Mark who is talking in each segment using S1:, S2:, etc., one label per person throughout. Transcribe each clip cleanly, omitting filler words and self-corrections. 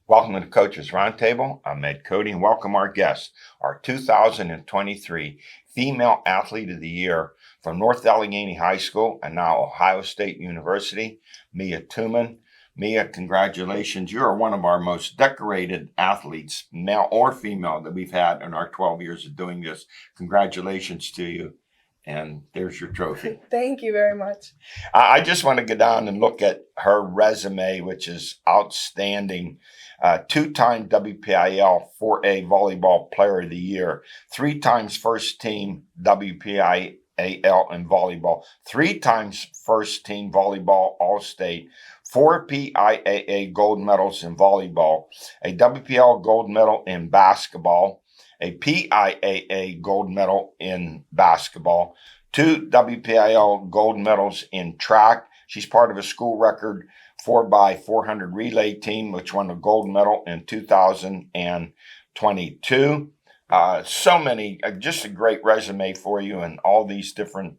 S1: Welcome to the Coaches Roundtable. I'm Ed Codi, and welcome our guest, our 2023 Female Athlete of the Year from North Allegheny High School and now Ohio State University, Mia Tuman. Mia, congratulations. You are one of our most decorated athletes, male or female, that we've had in our 12 years of doing this. Congratulations to you. And there's your trophy.
S2: Thank you very much.
S1: I just want to go down and look at her resume, which is outstanding. Two-time WPIAL 4A Volleyball Player of the Year, 3 times first team WPIAL in volleyball, 3 times first team volleyball All-State, 4 PIAA Gold medals in volleyball, a WPIAL Gold medal in basketball, a PIAA Gold medal in basketball, 2 WPIAL Gold medals in track. She's part of a school record 4x400 relay team, which won a gold medal in 2022. So many, just a great resume for you in all these different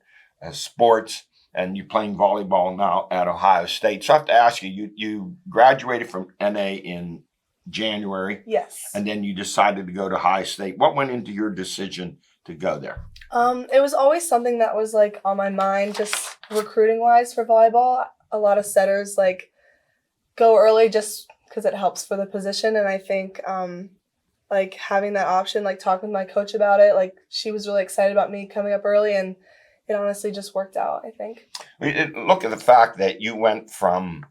S1: sports. And you're playing volleyball now at Ohio State. So I have to ask you, you graduated from NA in January.
S2: Yes.
S1: And then you decided to go to Ohio State. What went into your decision to go there?
S2: It was always something that was like on my mind, just recruiting wise for volleyball. A lot of setters like go early just because it helps for the position. And I think like having that option, like talking with my coach about it, like she was really excited about me coming up early, and it honestly just worked out, I think.
S1: Look at the fact that you went from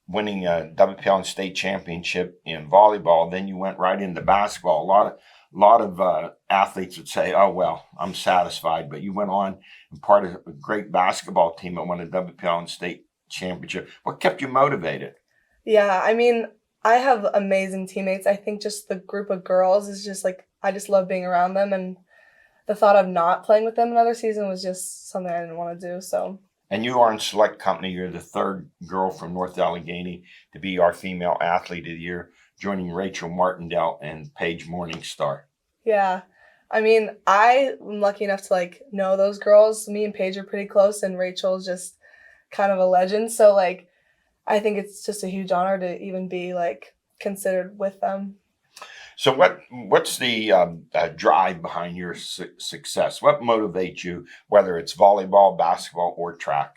S1: winning a WPIAL state championship in volleyball, then you went right into basketball. A lot of athletes would say, oh, well, I'm satisfied. But you went on and part of a great basketball team that won a WPIAL state championship. What kept you motivated?
S2: Yeah, I mean, I have amazing teammates. I think just the group of girls is just like, I just love being around them. And the thought of not playing with them another season was just something I didn't want to do. So.
S1: And you are in select company. You're the 3rd girl from North Allegheny to be our Female Athlete of the Year, joining Rachel Martindale and Paige Morningstar.
S2: Yeah. I mean, I'm lucky enough to like know those girls. Me and Paige are pretty close, and Rachel's just kind of a legend. So like, I think it's just a huge honor to even be like considered with them.
S1: So what's the drive behind your success? What motivates you, whether it's volleyball, basketball, or track?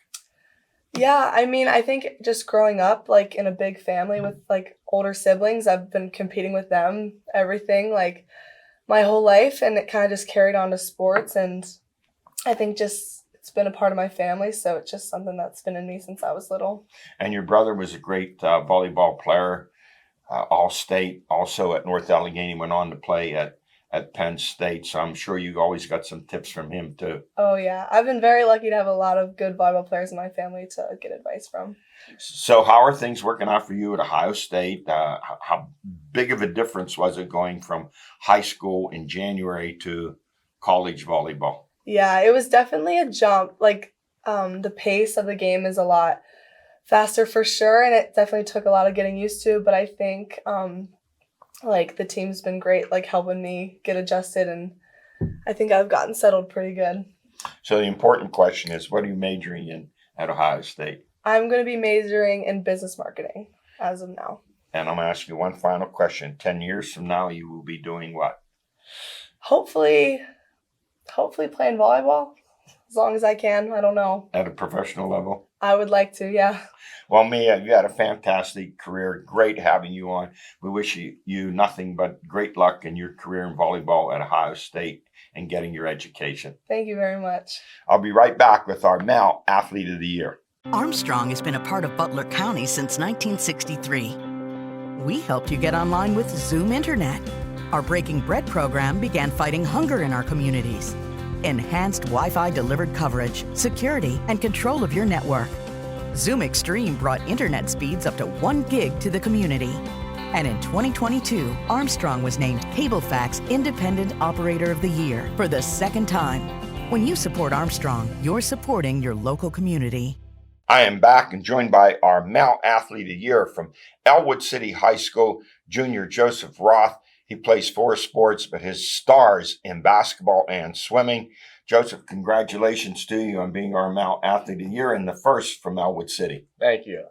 S2: Yeah, I mean, I think just growing up like in a big family with like older siblings, I've been competing with them, everything like my whole life, and it kind of just carried on to sports. And I think just it's been a part of my family, so it's just something that's been in me since I was little.
S1: And your brother was a great volleyball player. All-State, also at North Allegheny, went on to play at Penn State. So I'm sure you always got some tips from him too.
S2: Oh, yeah. I've been very lucky to have a lot of good volleyball players in my family to get advice from.
S1: So how are things working out for you at Ohio State? How big of a difference was it going from high school in January to college volleyball?
S2: Yeah, it was definitely a jump. Like the pace of the game is a lot faster for sure, and it definitely took a lot of getting used to, but I think like the team's been great, like helping me get adjusted, and I think I've gotten settled pretty good.
S1: So the important question is, what are you majoring in at Ohio State?
S2: I'm going to be majoring in business marketing as of now.
S1: And I'm going to ask you one final question. 10 years from now, you will be doing what?
S2: Hopefully playing volleyball as long as I can. I don't know.
S1: At a professional level?
S2: I would like to, yeah.
S1: Well, Mia, you had a fantastic career. Great having you on. We wish you nothing but great luck in your career in volleyball at Ohio State and getting your education.
S2: Thank you very much.
S1: I'll be right back with our Male Athlete of the Year.
S3: Armstrong has been a part of Butler County since 1963. We helped you get online with Zoom Internet. Our Breaking Bread program began fighting hunger in our communities. Enhanced Wi-Fi delivered coverage, security, and control of your network. Zoom Extreme brought internet speeds up to 1 gig to the community. And in 2022, Armstrong was named CableFact's Independent Operator of the Year for the 2nd time. When you support Armstrong, you're supporting your local community.
S1: I am back and joined by our Male Athlete of the Year from Ellwood City High School, Junior Joseph Roth. He plays 4 sports, but his stars in basketball and swimming. Joseph, congratulations to you on being our Male Athlete of the Year and the first from Ellwood City.
S4: Thank you.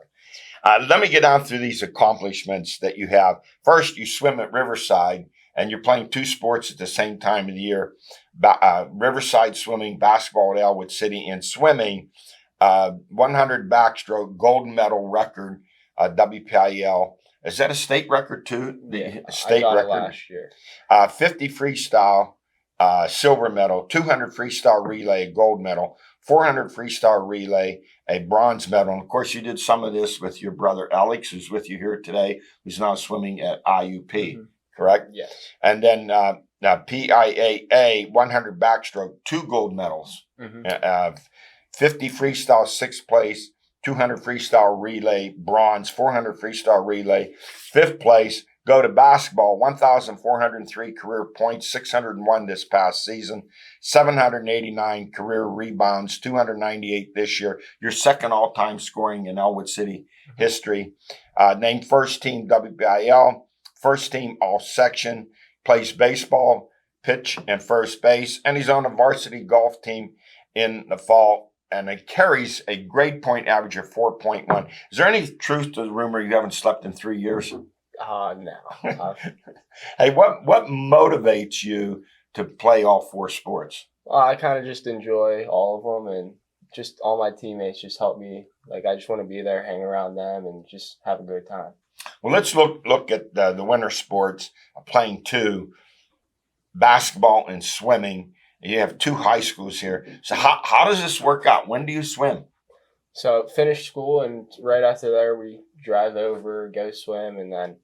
S1: Let me get down through these accomplishments that you have. First, you swim at Riverside, and you're playing 2 sports at the same time of the year. Riverside swimming, basketball at Ellwood City, and swimming, 100 backstroke, gold medal record, WPIAL. Is that a state record too?
S4: Yeah,
S1: State
S4: I got
S1: record
S4: it last year.
S1: 50 freestyle, silver medal, 200 freestyle relay, gold medal, 400 freestyle relay, a bronze medal. And of course, you did some of this with your brother Alex, who's with you here today, who's now swimming at IUP, correct?
S4: Yes.
S1: And then PIAA 100 backstroke, 2 gold medals, 50 freestyle, 6th place, 200 freestyle relay, bronze, 400 freestyle relay, 5th place. Go to basketball, 1,403 career points, 601 this past season, 789 career rebounds, 298 this year. Your second all-time scoring in Ellwood City history. Named first team WPIAL, first team all-section, plays baseball, pitch, and first base, and he's on a varsity golf team in the fall. And it carries a grade point average of 4.1. Is there any truth to the rumor you haven't slept in 3 years?
S4: No.
S1: Hey, what motivates you to play all 4 sports?
S4: I kind of just enjoy all of them, and just all my teammates just help me. Like, I just want to be there, hang around them, and just have a good time.
S1: Well, let's look at the winter sports, playing 2, basketball and swimming. You have 2 high schools here. So how does this work out? When do you swim?
S4: So finish school, and right after there, we drive over, go swim, and then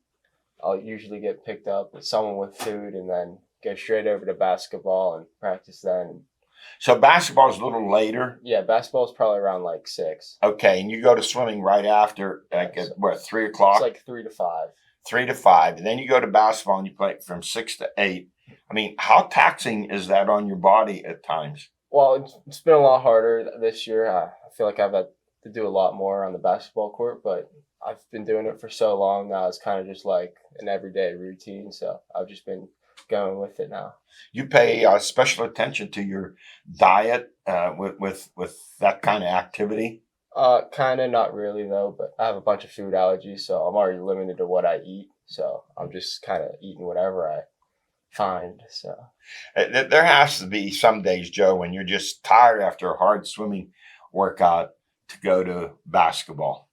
S4: I'll usually get picked up with someone with food, and then go straight over to basketball and practice then.
S1: So basketball is a little later?
S4: Yeah, basketball is probably around like 6.
S1: Okay, and you go to swimming right after, like at what, 3 o'clock?
S4: It's like 3 to 5.
S1: 3 to 5. And then you go to basketball and you play from 6 to 8. I mean, how taxing is that on your body at times?
S4: Well, it's been a lot harder this year. I feel like I've had to do a lot more on the basketball court, but I've been doing it for so long now. It's kind of just like an everyday routine, so I've just been going with it now.
S1: You pay special attention to your diet with that kind of activity?
S4: Kind of, not really though, but I have a bunch of food allergies, so I'm already limited to what I eat. So I'm just kind of eating whatever I find. So
S1: there has to be some days, Joe, when you're just tired after a hard swimming workout to go to basketball.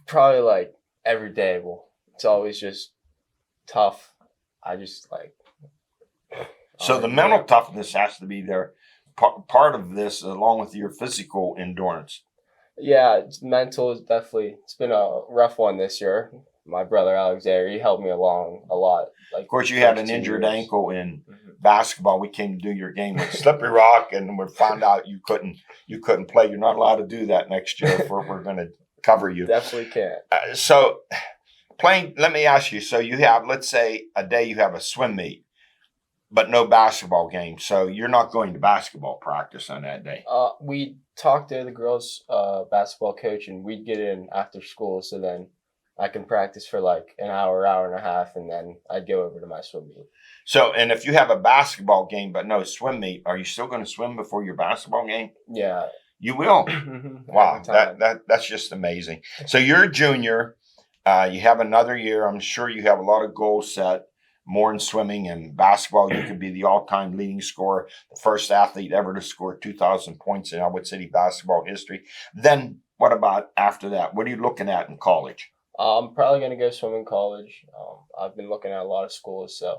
S4: Probably like every day. Well, it's always just tough. I just like.
S1: So the mental toughness has to be there. Part of this, along with your physical endurance.
S4: Yeah, it's mental is definitely. It's been a rough one this year. My brother Alexander, he helped me along a lot. Like,
S1: of course, you had an injured ankle in basketball. We came to do your game with Slippery Rock, and we found out you couldn't play. You're not allowed to do that next year. If we're going to cover you.
S4: Definitely can't.
S1: So, playing. Let me ask you. So you have, let's say, a day you have a swim meet, but no basketball game. So you're not going to basketball practice on that day.
S4: We talked to the girls' basketball coach, and we'd get in after school. So then I can practice for like an hour, hour and a half, and then I'd go over to my swim meet.
S1: So, and if you have a basketball game but no swim meet, are you still going to swim before your basketball game?
S4: Yeah.
S1: You will? Wow, that's just amazing. So you're a junior. You have another year. I'm sure you have a lot of goals set, more in swimming and basketball. You could be the all-time leading scorer, the first athlete ever to score 2,000 points in Ellwood City basketball history. Then what about after that? What are you looking at in college?
S4: I'm probably going to go swim in college. I've been looking at a lot of schools, so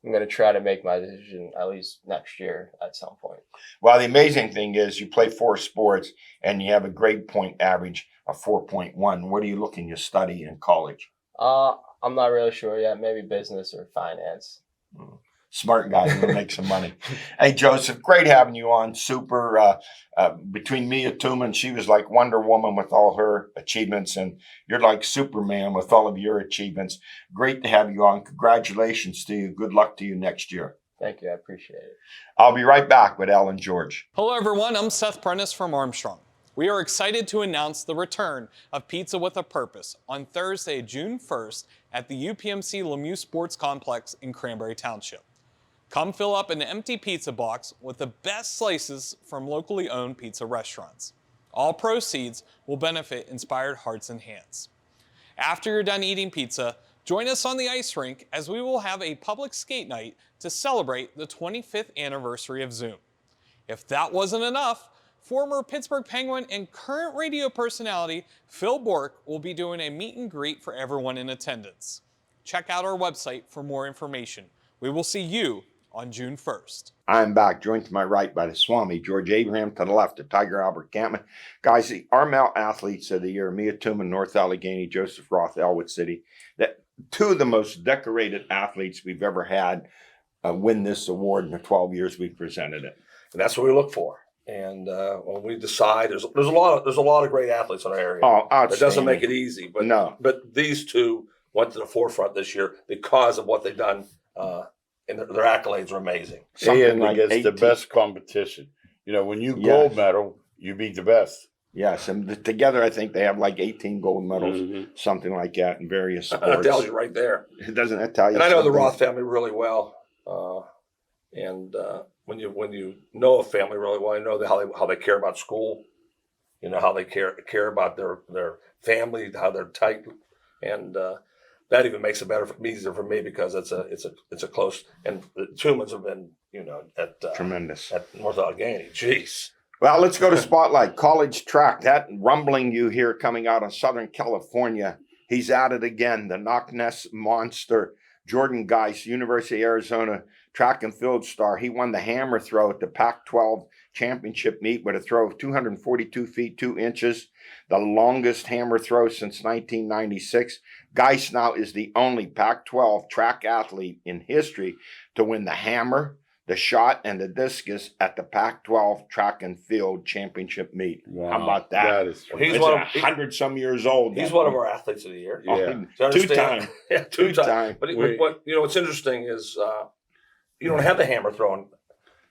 S4: I'm going to try to make my decision at least next year at some point.
S1: Well, the amazing thing is you play 4 sports and you have a grade point average of 4.1. What are you looking to study in college?
S4: I'm not really sure yet. Maybe business or finance.
S1: Smart guy, going to make some money. Hey, Joseph, great having you on. Super. Between me and Tuman, she was like Wonder Woman with all her achievements, and you're like Superman with all of your achievements. Great to have you on. Congratulations to you. Good luck to you next year.
S4: Thank you. I appreciate it.
S1: I'll be right back with Al and George.
S5: Hello, everyone. I'm Seth Prentice from Armstrong. We are excited to announce the return of Pizza with a Purpose on Thursday, June 1st at the UPMC Lemieux Sports Complex in Cranberry Township. Come fill up an empty pizza box with the best slices from locally owned pizza restaurants. All proceeds will benefit Inspired Hearts and Hands. After you're done eating pizza, join us on the ice rink as we will have a public skate night to celebrate the 25th anniversary of Zoom. If that wasn't enough, former Pittsburgh Penguin and current radio personality Phil Bourque will be doing a meet and greet for everyone in attendance. Check out our website for more information. We will see you on June 1st.
S1: I'm back, joined to my right by the Swami, George Abraham, to the left, the Tiger Albert Campman. Guys, our male athletes of the year, Mia Tuman, North Allegheny, Joseph Roth, Ellwood City, that two of the most decorated athletes we've ever had win this award in the 12 years we've presented it.
S6: And that's what we look for. And when we decide, there's a lot of great athletes in our area.
S1: Oh, outstanding.
S6: It doesn't make it easy, but
S1: No.
S6: But these two went to the forefront this year because of what they've done, and their accolades are amazing.
S1: Something
S7: And
S1: like
S7: against the
S1: 18.
S7: best competition. You know, when you
S1: Yes.
S7: gold medal, you beat the best.
S1: Yes, and together I think they have like 18 gold medals,
S7: Mhm.
S1: something like that in various
S6: That
S1: sports.
S6: tells you right there.
S1: Doesn't that tell you
S6: And I know the
S1: something?
S6: Roth family really well. And when you know a family really well, you know how they care about school. You know how they care about their family, how they're tight, and that even makes it easier for me because it's a close. And the Tumans have been at
S1: Tremendous.
S6: at North Allegheny. Jeez.
S1: Well, let's go to Spotlight. College track, that rumbling you hear coming out of Southern California. He's at it again, the Knock Ness monster, Jordan Geis, University of Arizona track and field star. He won the hammer throw at the Pac-12 championship meet with a throw of 242 feet, 2 inches, the longest hammer throw since 1996. Geis now is the only Pac-12 track athlete in history to win the hammer, the shot, and the discus at the Pac-12 track and field championship meet.
S7: Wow.
S1: How about that?
S7: That is
S6: He's
S1: He's
S6: one of-
S1: 100-some years old.
S6: He's one of our athletes of the year.
S7: Yeah.
S6: Do you understand?
S1: Two-time.
S6: Yeah, two-time.
S1: Two-time.
S6: But
S7: Wait.
S6: what's interesting is you don't have the hammer throwing,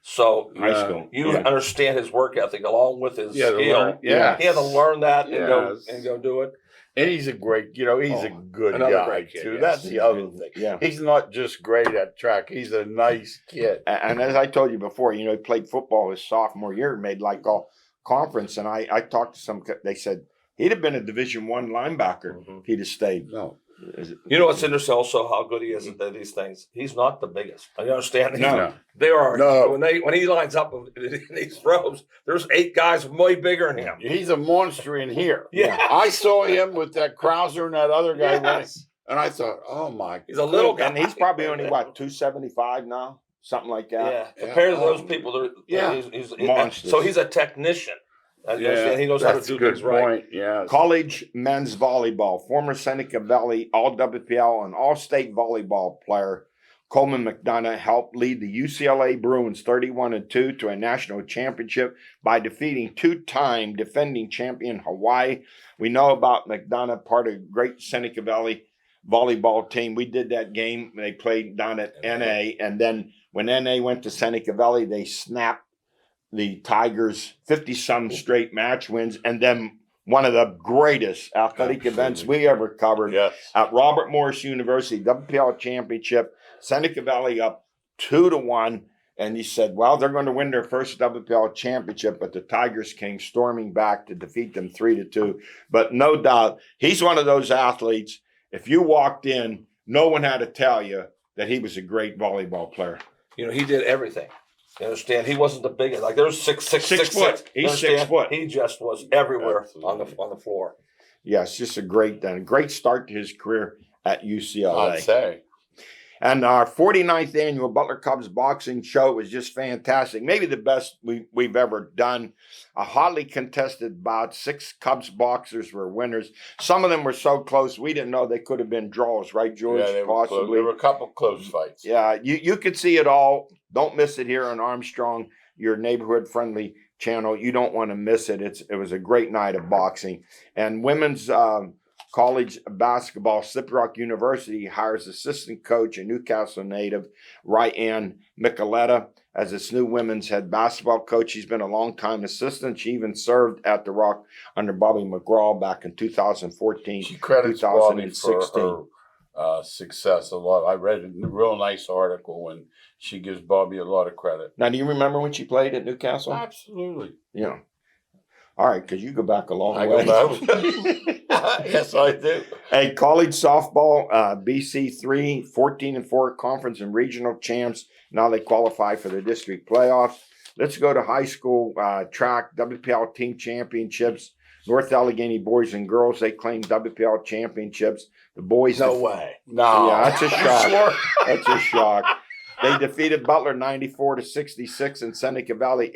S6: so
S1: High school.
S6: you
S7: Yeah.
S6: understand his work ethic along with his
S7: Yeah, to
S6: skill.
S7: learn- yeah.
S6: He had to learn that
S7: Yes.
S6: and go do it.
S7: And he's a great, he's a good
S6: another
S7: guy,
S6: great kid,
S7: too.
S6: yes.
S7: That's the other thing.
S1: Yeah.
S7: He's not just great at track. He's a nice kid.
S1: And as I told you before, he played football his sophomore year, made like all conference. And I talked to some, they said he'd have been a Division I linebacker if he'd have stayed.
S7: No.
S6: You know what's interesting also how good he is at these things. He's not the biggest. You understand?
S1: No.
S6: They are
S7: No.
S6: when he lines up in these throws, there's 8 guys way bigger than him.
S7: He's a monster in here.
S6: Yeah.
S7: I saw him with that Krauser and that other guy running.
S6: Yes.
S7: And I thought, oh my.
S6: He's a little guy.
S1: And he's probably only, 275 now? Something like that.
S6: Yeah, compared to those people,
S7: Yeah.
S6: he's
S1: Monsters.
S6: so he's a technician. He knows how to
S7: that's
S6: do
S7: a good
S6: things right.
S7: point. Yeah.
S1: College men's volleyball, former Seneca Valley All WPIAL and All State volleyball player Coleman McDonough helped lead the UCLA Bruins 31-2 to a national championship by defeating 2-time defending champion Hawaii. We know about McDonough, part of great Seneca Valley volleyball team. We did that game. They played down at NA, and then when NA went to Seneca Valley, they snapped the Tigers 50-some straight match wins, and then one of the greatest athletic events we ever covered
S7: Yes.
S1: at Robert Morris University, WPIAL Championship, Seneca Valley up 2-1. And he said, well, they're going to win their first WPIAL championship, but the Tigers came storming back to defeat them 3-2. But no doubt, he's one of those athletes. If you walked in, no one had to tell you that he was a great volleyball player.
S6: He did everything. You understand? He wasn't the biggest. Like there's six
S1: foot.
S6: You
S1: He's 6
S6: understand?
S1: foot.
S6: He just was everywhere on
S7: Absolutely.
S6: the floor.
S1: Yes, just a great start to his career at UCLA.
S7: I'd say.
S1: And our 49th annual Butler Cubs boxing show was just fantastic. Maybe the best we've ever done. A hotly contested bout. 6 Cubs boxers were winners. Some of them were so close, we didn't know they could have been draws, right, George?
S7: Yeah, they were close. There were a couple close fights.
S1: Yeah, you could see it all. Don't miss it here on Armstrong, your neighborhood-friendly channel. You don't want to miss it. It was a great night of boxing. And women's college basketball, Slippery Rock University hires assistant coach, a Newcastle native, Ryan Micoletta, as its new women's head basketball coach. She's been a long-time assistant. She even served at the Rock under Bobby McGraw back in 2014,
S7: She credits Bobby
S1: 2016.
S7: for her success a lot. I read a real nice article and she gives Bobby a lot of credit.
S1: Now, do you remember when she played at Newcastle?
S7: Absolutely.
S1: Yeah. All right, because you go back a long
S7: I
S1: way.
S7: go back. Yes, I do.
S1: Hey, college softball, BC3, 14-4 conference and regional champs. Now they qualify for the district playoffs. Let's go to high school track, WPIAL team championships. North Allegheny boys and girls, they claim WPIAL championships. The boys.
S6: No way.
S7: No.
S1: Yeah, that's a shock.
S6: Sure.
S1: That's a shock. They defeated Butler 94-66 and Seneca Valley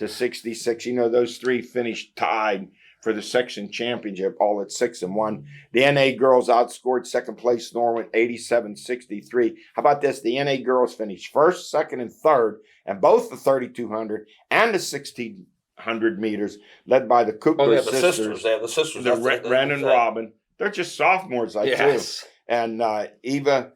S1: 84-66. You know, those three finished tied for the section championship, all at 6-1. The NA girls outscored second place Norwood 87-63. How about this? The NA girls finished first, second, and third, and both the 3,200 and the 1,600 meters, led by the Cooper
S6: They have the
S1: sisters.
S6: sisters. They have the sisters.
S1: The
S6: That's
S1: Ren and Robin. They're just sophomores, like
S6: Yes.
S1: too. And Eva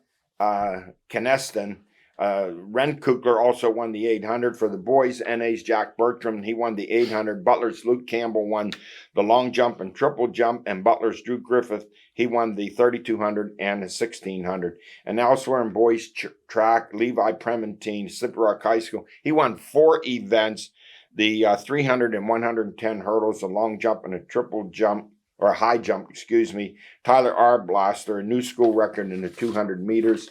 S1: Keneston, Ren Kukler also won the 800 for the boys. NA's Jack Bertram, he won the 800. Butler's Luke Campbell won the long jump and triple jump, and Butler's Drew Griffith, he won the 3,200 and the 1,600. And elsewhere in boys track, Levi Prementine, Slippery Rock High School, he won 4 events: the 300 and 110 hurdles, a long jump and a triple jump, or a high jump, excuse me. Tyler Arblaster, a new school record in the 200 meters.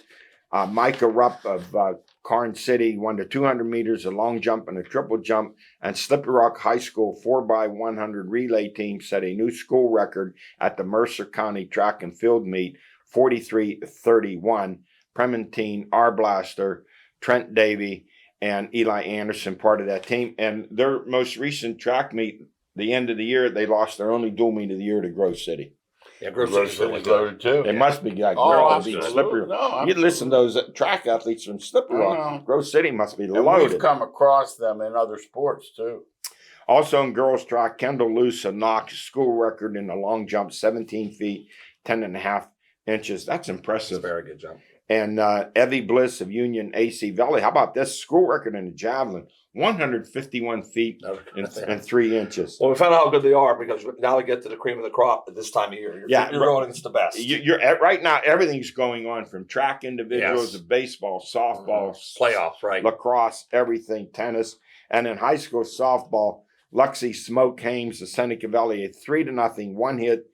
S1: Micah Rupp of Karn City won the 200 meters, a long jump, and a triple jump. And Slippery Rock High School 4x100 relay team set a new school record at the Mercer County Track and Field Meet, 43:31. Prementine, Arblaster, Trent Davey, and Eli Anderson part of that team. And their most recent track meet, the end of the year, they lost their only dual meet of the year to Grove City.
S6: Yeah,
S7: Grove
S6: City's
S7: City's
S6: really
S7: loaded too.
S1: It must be like
S7: Oh,
S1: Grove
S7: absolutely.
S1: Slippery.
S7: No,
S1: You listen to those track athletes from Slippery
S7: I
S1: Rock.
S7: know.
S1: Grove City must be
S7: And
S1: loaded.
S7: we've come across them in other sports too.
S1: Also in girls track, Kendall Luce knocked school record in the long jump, 17 feet, 10.5 inches. That's
S6: It's a
S1: impressive.
S6: very good jump.
S1: And Evie Bliss of Union AC Valley. How about this? School record in the javelin, 151 feet and 3 inches.
S6: Well, we found out how good they are because now we get to the cream of the crop at this time of year. You're going against the best.
S1: You're right now. Everything's going on from track individuals
S6: Yes.
S1: to baseball, softball,
S6: Playoffs, right?
S1: lacrosse, everything, tennis, and in high school softball, Luxie Smoke Hames of Seneca Valley, a 3-0 one-hit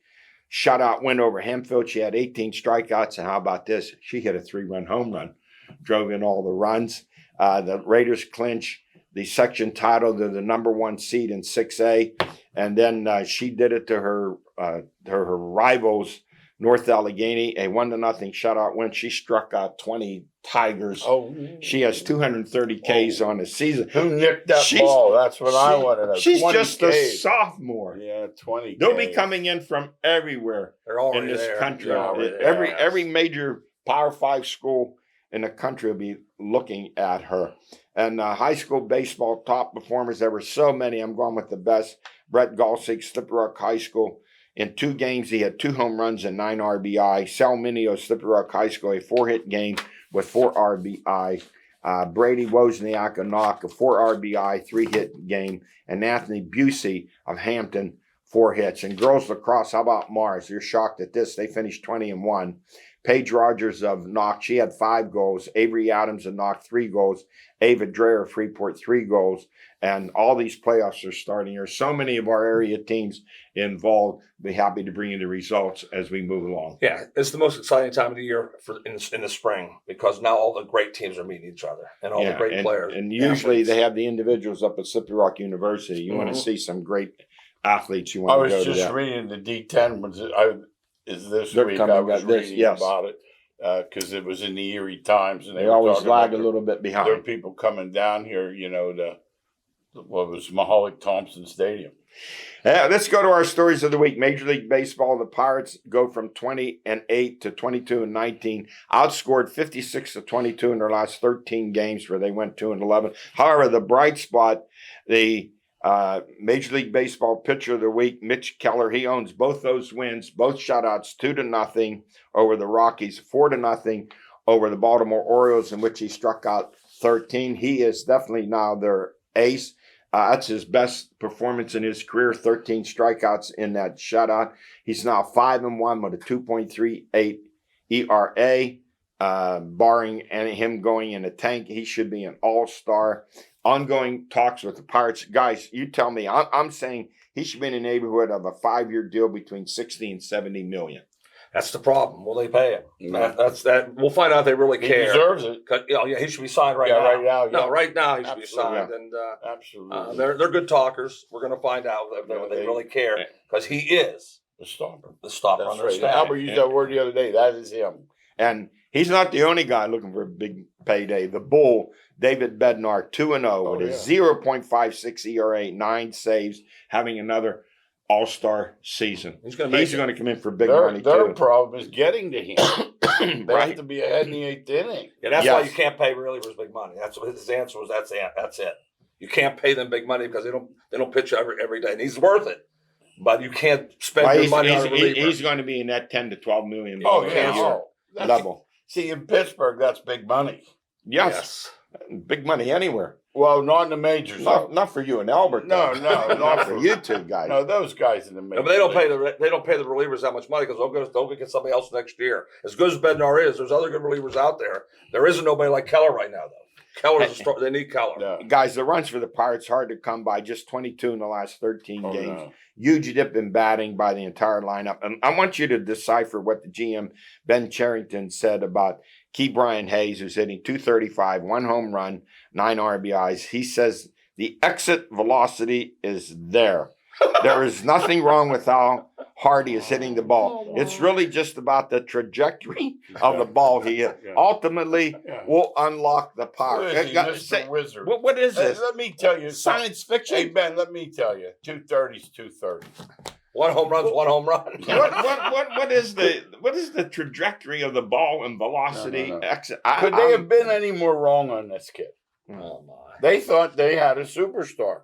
S1: shutout win over Hempfield. She had 18 strikeouts, and how about this? She hit a 3-run home run, drove in all the runs. The Raiders clinch the section title. They're the number 1 seed in 6A, and then she did it to her rivals, North Allegheny, a 1-0 shutout win. She struck out 20 Tigers.
S7: Oh,
S1: She has 230 Ks on the season.
S7: who nicked that
S1: She's-
S7: ball? That's what I wanted to know.
S1: She's
S7: 20
S1: just a
S7: Ks.
S1: sophomore.
S7: Yeah, 20.
S1: They'll be
S7: Ks.
S1: coming in from everywhere
S6: They're already
S1: in this
S6: there.
S1: country.
S6: They're already there, yes.
S1: Every major Power 5 school in the country will be looking at her. And high school baseball top performers, there were so many. I'm going with the best. Brett Galsig, Slippery Rock High School. In 2 games, he had 2 home runs and 9 RBI. Sal Minio, Slippery Rock High School, a 4-hit game with 4 RBI. Brady Wozniak, a knock, a 4 RBI, 3-hit game. And Anthony Busey of Hampton, 4 hits. And girls lacrosse, how about Mars? You're shocked at this. They finished 20-1. Paige Rogers of Knox, she had 5 goals. Avery Adams of Knox, 3 goals. Ava Dreher of Freeport, 3 goals. And all these playoffs are starting. There's so many of our area teams involved. Be happy to bring you the results as we move along.
S6: Yeah, it's the most exciting time of the year in the spring because now all the great teams are meeting each other and all the great players.
S1: And usually
S6: athletes.
S1: they have the individuals up at Slippery Rock University. You want to see some great athletes. You
S7: I
S1: want to
S7: was
S1: go to
S7: just
S1: that.
S7: reading the D10 is this
S1: They're
S7: week.
S1: coming
S7: I was
S1: up this,
S7: reading
S1: yes.
S7: about it because it was in the Erie Times, and
S1: They
S7: were
S1: always
S7: talking
S1: lag
S7: about
S1: a little bit
S7: There are
S1: behind.
S7: people coming down here, to what was Mahalik Thompson Stadium.
S1: Yeah, let's go to our stories of the week. Major League Baseball, the Pirates go from 20-8 to 22-19, outscored 56-22 in their last 13 games where they went 2-11. However, the bright spot, the Major League Baseball pitcher of the week, Mitch Keller, he owns both those wins, both shutouts, 2-0 over the Rockies, 4-0 over the Baltimore Orioles, in which he struck out 13. He is definitely now their ace. That's his best performance in his career, 13 strikeouts in that shutout. He's now 5-1 with a 2.38 ERA. Barring him going in the tank, he should be an all-star. ongoing talks with the Pirates. Guys, you tell me. I'm saying he should be in the neighborhood of a 5-year deal between 60 and 70 million.
S6: That's the problem. Will they pay him?
S7: Yeah.
S6: That's that. We'll find out if they really
S7: He
S6: care.
S7: deserves it.
S6: Yeah, he should be signed right
S7: Yeah,
S6: now.
S7: right now, yeah.
S6: No, right now he should be
S7: Absolutely.
S6: signed. And
S7: Absolutely.
S6: they're good talkers. We're going to find out if they really care because he is
S7: the stopper.
S6: the stopper
S7: That's
S6: on their
S7: right.
S6: staff.
S7: Albert used that word the other day. That is him.
S1: And he's not the only guy looking for a big payday. The Bull, David Bednar, 2-0 with a 0.56 ERA, 9 saves, having another all-star season.
S6: He's going to
S1: come in for big
S7: Their
S1: money too.
S7: problem is getting to him. They
S1: Right.
S7: have to be ahead in the 8th inning.
S6: Yeah, that's why
S1: Yes.
S6: you can't pay relievers big money. That's what his answer was. That's it. You can't pay them big money because they don't pitch every day, and he's worth it. But you can't spend
S1: Well,
S6: your money on a reliever.
S1: he's going to be in that 10 to 12 million
S7: Oh,
S1: dollar
S7: yeah.
S1: a year
S7: Oh, that's-
S1: level.
S7: See, in Pittsburgh, that's big money.
S1: Yes. Big money anywhere.
S7: Well, not in the majors. though.
S1: Not for you and Albert.
S7: No,
S1: though.
S7: no,
S1: not for you two guys.
S7: No, those guys in the majors.
S6: No, but they don't pay the relievers that much money because they'll go get somebody else next year. As good as Bednar is, there's other good relievers out there. There isn't nobody like Keller right now, though. Keller's they need Keller.
S7: No.
S1: Guys, the runs for the Pirates hard to come by. Just 22 in the last 13
S7: Oh,
S1: games.
S7: no.
S1: Huge dip in batting by the entire lineup. And I want you to decipher what the GM, Ben Cherington, said about Key Brian Hayes, who's hitting 235, 1 home run, 9 RBIs. He says the exit velocity is there. There is nothing wrong with how hard he is hitting the ball. It's really just about the trajectory of the ball he hit. Ultimately, will unlock the power.
S7: Who is he, Mr. Wizard?
S1: What is
S7: Hey,
S1: this?
S7: let me tell you.
S1: Science fiction?
S7: Hey, Ben, let me tell you. 230's 230.
S6: 1 home run's 1 home run.
S1: What is the trajectory of the ball and velocity
S7: No.
S1: exit?
S7: Could they have been any more wrong on this kid?
S6: Oh my!
S7: They thought they had a superstar.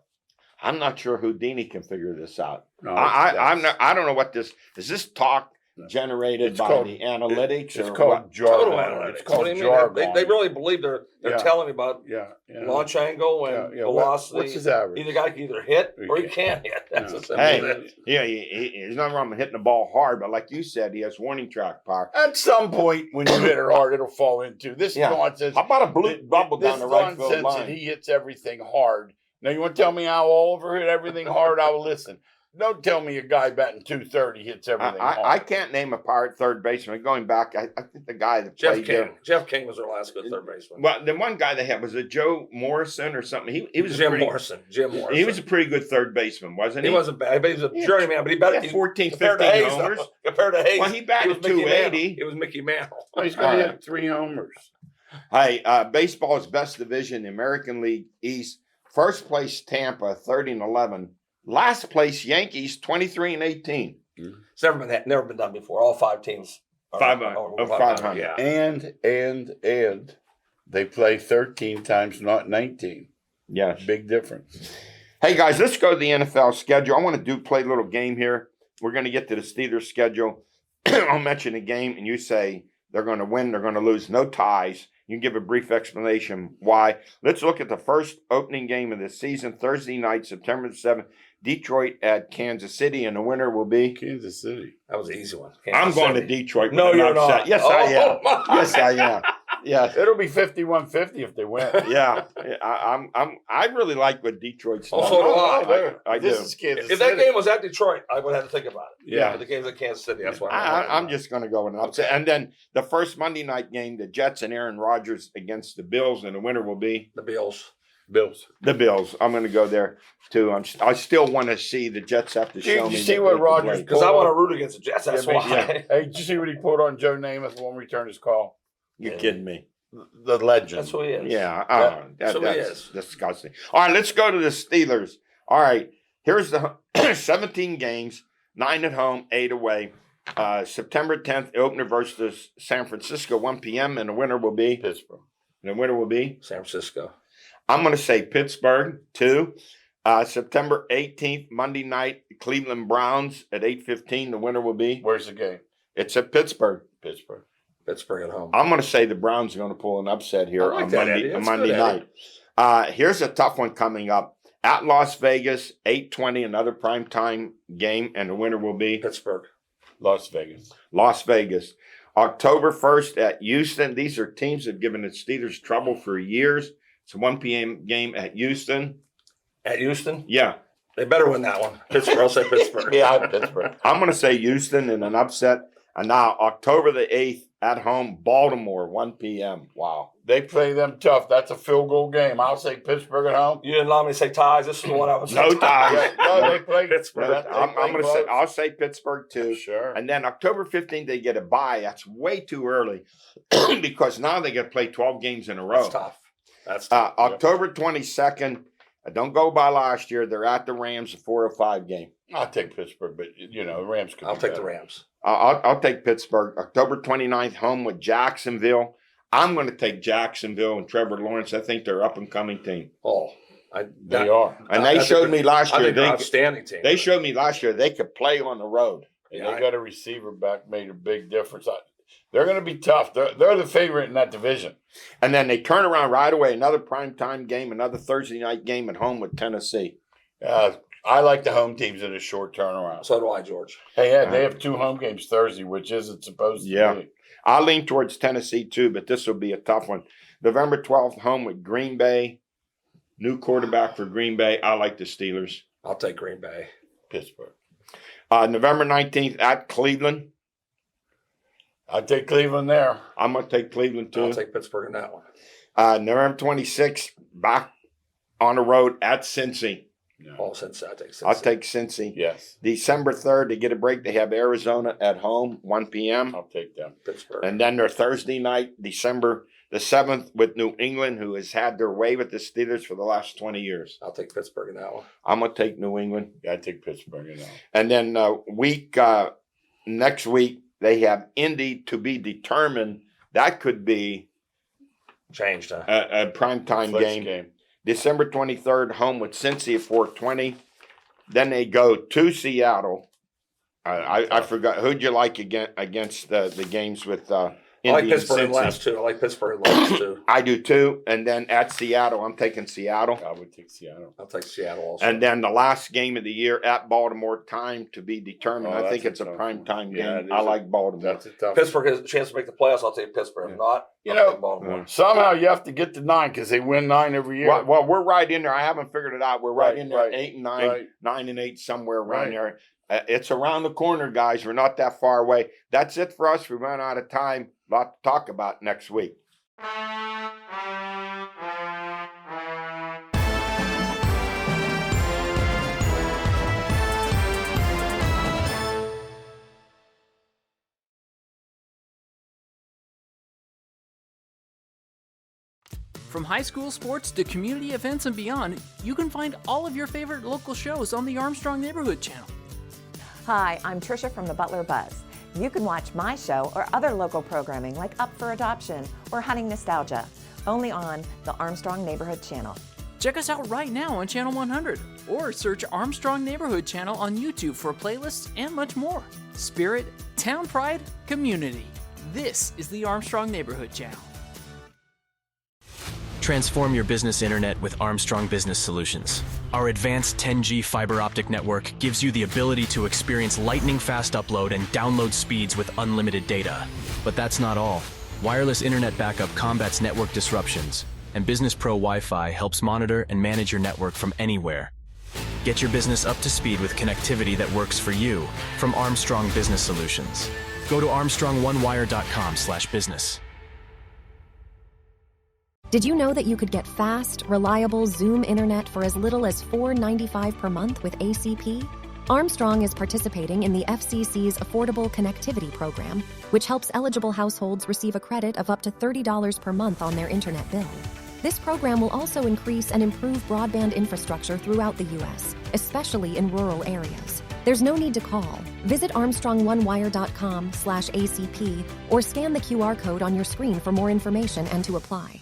S1: I'm not sure Houdini can figure this out.
S7: No,
S1: I don't know what this is. This talk generated
S7: It's
S1: by
S7: called-
S1: the analytics?
S7: It's
S1: or
S7: called
S1: what?
S6: Total
S7: jargon.
S6: analytics.
S7: It's called
S6: What do you mean?
S7: jargon.
S6: They really believe they're
S7: Yeah.
S6: telling me about
S7: Yeah.
S6: launch angle and velocity.
S7: What's his average?
S6: Either guy can either hit or he
S7: Yeah.
S6: can't hit. That's
S7: Yeah.
S6: a simple
S1: Hey,
S6: thing.
S1: yeah, there's nothing wrong with hitting the ball hard, but like you said, he has warning track power.
S7: At some point, when you hit it hard, it'll fall into this
S1: Yeah.
S7: nonsense.
S1: How about a blue bubble
S7: This
S1: down the right field
S7: nonsense that
S1: line?
S7: he hits everything hard. Now, you want to tell me how Oliver hit everything hard? I will listen. Don't tell me a guy batting 230 hits everything hard.
S1: I can't name a Pirate third baseman. Going back, I think the guy that
S6: Jeff
S1: played
S6: King.
S1: there.
S6: Jeff King was their last good third baseman.
S1: Well, the one guy they had was it Joe Morrison or something. He was
S6: Jim
S1: pretty,
S6: Morrison. Jim Morrison.
S1: He was a pretty good third baseman, wasn't he?
S6: He wasn't bad, but he was a
S1: Yeah.
S6: journeyman. But he batted
S1: Yeah, 14,
S6: compared
S1: 15
S6: to Hayes,
S1: homers.
S6: Compared to Hayes,
S1: Well, he batted
S6: was Mickey
S1: 280.
S6: Mantle. It was Mickey Mantle.
S7: He's going to hit 3 homers.
S1: Hey, baseball's best division, the American League East. First place Tampa, 30-11. Last place Yankees, 23-18.
S6: It's never been done before. All 5 teams. are
S1: 500.
S6: Yeah.
S7: And they play 13 times, not 19.
S1: Yes.
S7: Big difference.
S1: Hey guys, let's go to the NFL schedule. I want to play a little game here. We're going to get to the Steelers schedule. I'll mention a game, and you say they're going to win, they're going to lose, no ties. You can give a brief explanation why. Let's look at the first opening game of the season, Thursday night, September 7th. Detroit at Kansas City, and the winner will be
S7: Kansas City.
S6: That was an easy one.
S1: I'm
S6: Kansas
S1: going
S6: City.
S1: to Detroit.
S6: No,
S1: with an
S6: you're
S1: upset.
S6: not.
S1: Yes, I am.
S6: my.
S1: Yes, I am. Yes.
S7: It'll be 51-50 if they win.
S1: Yeah, I really like what Detroit's done.
S6: Also do I.
S1: I
S7: This
S1: do.
S7: is Kansas
S6: If that
S7: City.
S6: game was at Detroit, I would have to think about it.
S1: Yeah.
S6: But the game's at Kansas City. That's why
S1: I'm just going to go with an upset. And then the first Monday night game, the Jets and Aaron Rodgers against the Bills, and the winner will be
S6: the Bills.
S7: Bills.
S1: the Bills. I'm going to go there too. I still want to see the Jets have to show
S7: Did
S1: me.
S7: you see
S1: that
S7: what
S1: they can
S7: Rodgers
S1: play.
S6: Because I want to root against the Jets. That's
S7: Yeah,
S6: why.
S1: yeah.
S7: Hey, did you see what he pulled on Joe Namath when we returned his call?
S1: You're kidding me.
S7: The legend.
S6: That's who he is.
S1: Yeah,
S6: That's who he
S1: that's
S6: is.
S1: disgusting. All right, let's go to the Steelers. All right, here's the 17 games, 9 at home, 8 away. September 10th, opener versus San Francisco, 1 p.m., and the winner will be
S7: Pittsburgh.
S1: The winner will be
S6: San Francisco.
S1: I'm going to say Pittsburgh, 2. September 18th, Monday night, Cleveland Browns at 8:15. The winner will be
S7: Where's the game?
S1: it's at Pittsburgh.
S7: Pittsburgh.
S6: Pittsburgh at home.
S1: I'm going to say the Browns are going to pull an upset here
S6: I like
S1: on
S6: that,
S1: Monday,
S6: Eddie.
S1: on
S6: That's
S1: Monday
S6: good,
S1: night. Here's a tough one coming up. At Las Vegas, 8:20, another primetime game, and the winner will be
S6: Pittsburgh.
S7: Las Vegas.
S1: Las Vegas. October 1st at Houston. These are teams that have given the Steelers trouble for years. It's a 1 p.m. game at Houston.
S6: At Houston,
S1: Yeah,
S6: they better win that one. Pittsburgh, I'll say Pittsburgh.
S7: Yeah, I'm Pittsburgh.
S1: I'm going to say Houston in an upset. And now October the 8th at home, Baltimore, 1 p.m.
S7: Wow. They play them tough. That's a field goal game. I'll say Pittsburgh at home.
S6: You didn't allow me to say ties. This is the one I was
S1: No ties.
S7: No, they play
S6: Pittsburgh.
S1: I'm going to say, I'll say Pittsburgh too.
S7: Sure.
S1: And then October 15th, they get a bye. That's way too early because now they got to play 12 games in a row.
S6: That's tough. That's tough.
S1: October 22nd, don't go by last year. They're at the Rams, a 4-5 game.
S7: I'll take Pittsburgh, but the Rams could
S6: I'll
S7: be
S6: take
S7: better.
S6: the Rams.
S1: I'll take Pittsburgh. October 29th, home with Jacksonville. I'm going to take Jacksonville and Trevor Lawrence. I think they're up and coming team.
S6: Oh,
S7: They are.
S1: And they showed me last
S6: I
S1: year
S6: think they're an outstanding team.
S1: they showed me last year they could play on the road.
S7: And
S6: Yeah,
S7: they got a receiver back, made a big difference. They're going to be tough. They're the favorite in that division.
S1: And then they turn around right away, another primetime game, another Thursday night game at home with Tennessee.
S7: I like the home teams in a short turnaround.
S6: So do I, George.
S7: Hey, yeah, they have 2 home games Thursday, which isn't supposed to
S1: Yeah.
S7: be.
S1: I lean towards Tennessee too, but this will be a tough one. November 12th, home with Green Bay. New quarterback for Green Bay. I like the Steelers.
S6: I'll take Green Bay.
S7: Pittsburgh.
S1: November 19th at Cleveland.
S7: I'll take Cleveland there.
S1: I'm going to take Cleveland too.
S6: I'll take Pittsburgh in that one.
S1: November 26th, back on the road at Cincy.
S6: All since I take
S1: I'll
S6: Cincy.
S1: take Cincy.
S7: Yes,
S1: December 3rd, they get a break. They have Arizona at home, 1 p.m.
S7: I'll take them.
S6: Pittsburgh.
S1: And then their Thursday night, December the 7th, with New England, who has had their way with the Steelers for the last 20 years.
S6: I'll take Pittsburgh in that one.
S1: I'm going to take New England.
S7: Yeah, I take Pittsburgh.
S1: And then next week, they have Indy to be determined. That could be
S6: Changed, huh?
S1: a primetime game. December 23rd, home with Cincy at 4:20. Then they go to Seattle. I forgot. Who'd you like against the games with
S6: I like
S1: Indy and
S6: Pittsburgh in
S1: Cincy?
S6: last too. I like Pittsburgh in last too.
S1: I do too. And then at Seattle, I'm taking Seattle.
S7: I would take Seattle.
S6: I'll take Seattle also.
S1: And then the last game of the year at Baltimore, time to be determined.
S7: Oh,
S1: I think
S7: that's
S1: it's a
S7: a tough
S1: primetime
S7: one. Yeah,
S1: game.
S7: it is
S1: I
S7: a-
S1: like Baltimore.
S7: That's a tough.
S6: Pittsburgh has a chance to make the playoffs. I'll take Pittsburgh. If not,
S7: You
S6: I'll
S7: know,
S6: take Baltimore.
S7: Somehow you have to get to 9 because they win 9 every year.
S1: Well, we're right in there. I haven't figured it out. We're right in there,
S7: right,
S1: 8 and 9,
S7: right.
S1: 9 and 8, somewhere
S7: Right.
S1: around there. It's around the corner, guys. We're not that far away. That's it for us. We ran out of time. A lot to talk about next week.
S8: From high school sports to community events and beyond, you can find all of your favorite local shows on the Armstrong Neighborhood Channel.
S9: Hi, I'm Tricia from the Butler Buzz. You can watch my show or other local programming like Up for Adoption or Hunting Nostalgia, only on the Armstrong Neighborhood Channel.
S8: Check us out right now on Channel 100 or search Armstrong Neighborhood Channel on YouTube for playlists and much more. Spirit, town pride, community. This is the Armstrong Neighborhood Channel.
S10: Transform your business internet with Armstrong Business Solutions. Our advanced 10G fiber optic network gives you the ability to experience lightning fast upload and download speeds with unlimited data. But that's not all. Wireless internet backup combats network disruptions, and Business Pro Wi-Fi helps monitor and manage your network from anywhere. Get your business up to speed with connectivity that works for you from Armstrong Business Solutions. Go to armstrongonewire.com/business.
S11: Did you know that you could get fast, reliable Zoom internet for as little as $4.95 per month with ACP? Armstrong is participating in the FCC's Affordable Connectivity Program, which helps eligible households receive a credit of up to $30 per month on their internet bill. This program will also increase and improve broadband infrastructure throughout the U.S., especially in rural areas. There's no need to call. Visit ArmstrongOneWire.com/ACP or scan the QR code on your screen for more information and to apply.